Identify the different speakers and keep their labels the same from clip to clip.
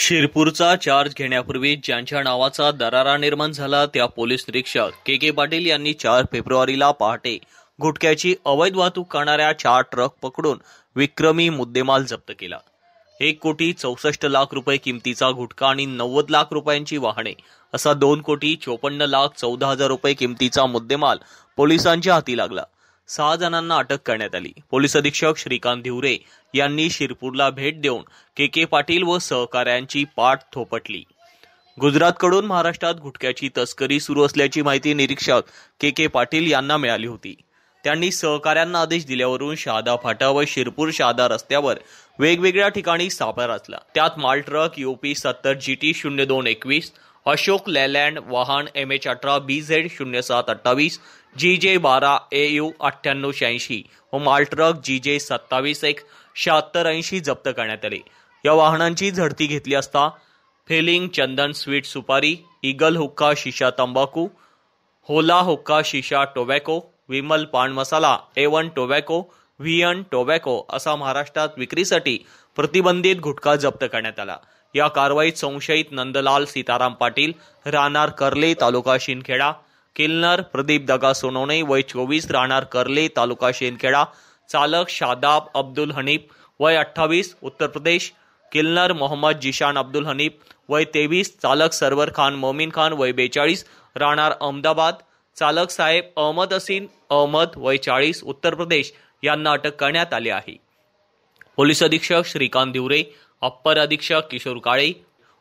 Speaker 1: शिरपूरचा charge घेण्यापूर्वी ज्यांच्या नावाचा दरारा निर्माण झाला त्या पोलीस निरीक्षक के पाटील यांनी 4 फेब्रुवारीला पहाटे गुटख्याची अवैध वाहतूक करणाऱ्या 4 ट्रक पकडून विक्रमी मुद्देमाल जप्त केला। 1,64,00,000 रुपये किमतीचा गुटखा आणि 90 लाख रुपयांची वाहने असा 2,54,14,000 रुपये किमतीचा मुद्देमाल पोलिसांच्या हाती लागला। 6 जणांना अटक करण्यात आली। पोलीस अधीक्षक श्रीकांत धिवरे यांनी शिरपूरला भेट देऊन के पाटील व सहकाऱ्यांची पाठ थोपटली। गुजरातकडून महाराष्ट्रात गुटख्याची तस्करी सुरू असल्याची माहिती निरीक्षक के पाटील यांना मिळाली होती। त्यांनी सहकाऱ्यांना आदेश दिल्यावरून शहादा फाटा व शिरपूर शहादा रस्त्यावर वेगवेगळ्या ठिकाणी सापळा रचला। त्यात माल truck UP 70 GT 0221, Ashok Leyland वाहन MH18 BZ 0728, GJ 12 AU 9886 व माल ट्रक GJ 27 7680 जप्त करण्यात आले। या वाहनांची झडती घेतली असता फेलिंग चंदन स्वीट सुपारी, ईगल हुक्का शिशा तंबाखू, होला हुक्का शिशा टोबॅको, विमल पान मसाला, A1 टोबॅको, VN टोबॅको असा महाराष्ट्रात विक्रीसाठी प्रतिबंधित गुटखा जप्त करण्यात आला। या कारवाईत संशयित नंदलाल सीताराम पाटील राहणार कर्ले तालुका शिंदखेडा, किल्नर प्रदीप दगा सोनवणे वय 24 राहणार कर्ले तालुका शिंदखेडा, चालक शादाब अब्दुल हनीफ वय 28 उत्तर प्रदेश, किल्नर मोहम्मद जिशान अब्दुल हनीफ वय 23, चालक सरवर खान मोमीन खान वय 42 राहणार अहमदाबाद, चालक साहेब अहमद हसीन अहमद वय 40 उत्तर प्रदेश यांना अटक करण्यात आली आहे। पोलीस अधीक्षक श्रीकांत धिवरे, अप्पर अधीक्षक किशोर काळे,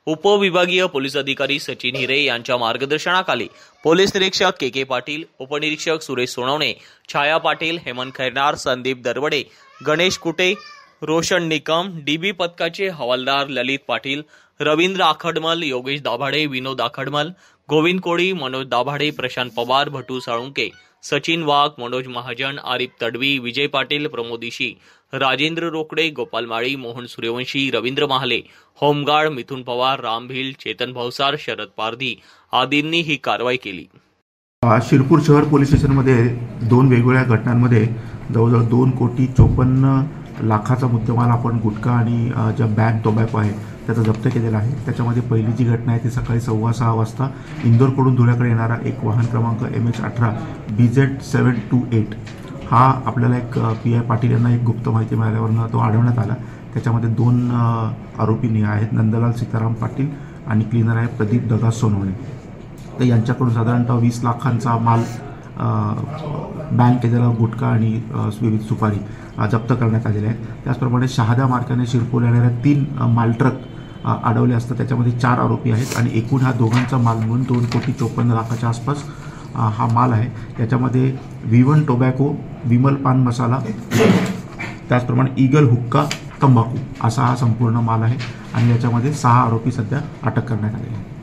Speaker 1: उपविभागीय पोलीस अधिकारी सचिन हिरे यांच्या मार्गदर्शनाखाली पोलीस निरीक्षक के पाटील, उपनिरीक्षक सुरेश सोनवणे, छाया पाटील, हेमंत खैरनार, संदीप दरवडे, गणेश कुटे, रोशन निकम, DB पथकाचे हवालदार ललित पाटील, रवींद्र आखडमल, योगेश दाभाडे, विनोद आखडमल, गोविंद कोळी, मनोज दाभाडे, प्रशांत पवार, भटू साळुंके, सचिन वाघ, मनोज महाजन, आरिफ तडवी, विजय पाटील, प्रमोद इशी, राजेंद्र रोकडे, गोपाल माळी, मोहन सूर्यवंशी, रवींद्र महाले, होमगार्ड मिथुन पवार, राम भिल, चेतन भावसार, शरद पारधी आदींनी ही कारवाई केली।
Speaker 2: शिरपूर शहर पोलीस स्टेशनमध्ये 2 वेगवेगळ्या घटनांमध्ये जवळजवळ 2,54,00,000चा मुद्देमाल आपण गुटखा आणि ज्या बॅग टोबॅको आहे त्याचा जप्त केलेला आहे। त्याच्यामध्ये पहिली जी घटना आहे ती सकाळी 6:15 वाजता इंदोरकडून धुळ्याकडे येणारा एक वाहन क्रमांक MH18 BZ 728 हा आपल्याला एक PI पाटील यांना एक गुप्त माहिती मिळाल्यावरनं तो अडवण्यात आला। त्याच्यामध्ये 2 आरोपी आहेत, नंदलाल सीताराम पाटील आणि क्लीनर आहे प्रदीप दगा सोनवणे। तर यांच्याकडून साधारणतः 20 लाखांचा माल बॅन केलेला गुटखा आणि विविध सुपारी जप्त करण्यात आलेले आहे। त्याचप्रमाणे शहादा मार्गाने शिरपूर येणाऱ्या 3 माल ट्रक अडवले असता त्याच्यामध्ये 4 आरोपी आहेत आणि एकूण हा दोघांचा माल म्हणून 2,54,00,000च्या आसपास हा माल आहे। याच्यामध्ये V1 टोबॅको, विमल पान मसाला, त्याचप्रमाणे ईगल हुक्का तंबाखू असा हा संपूर्ण माल आहे आणि याच्यामध्ये 6 आरोपी सध्या अटक करण्यात आलेले आहेत।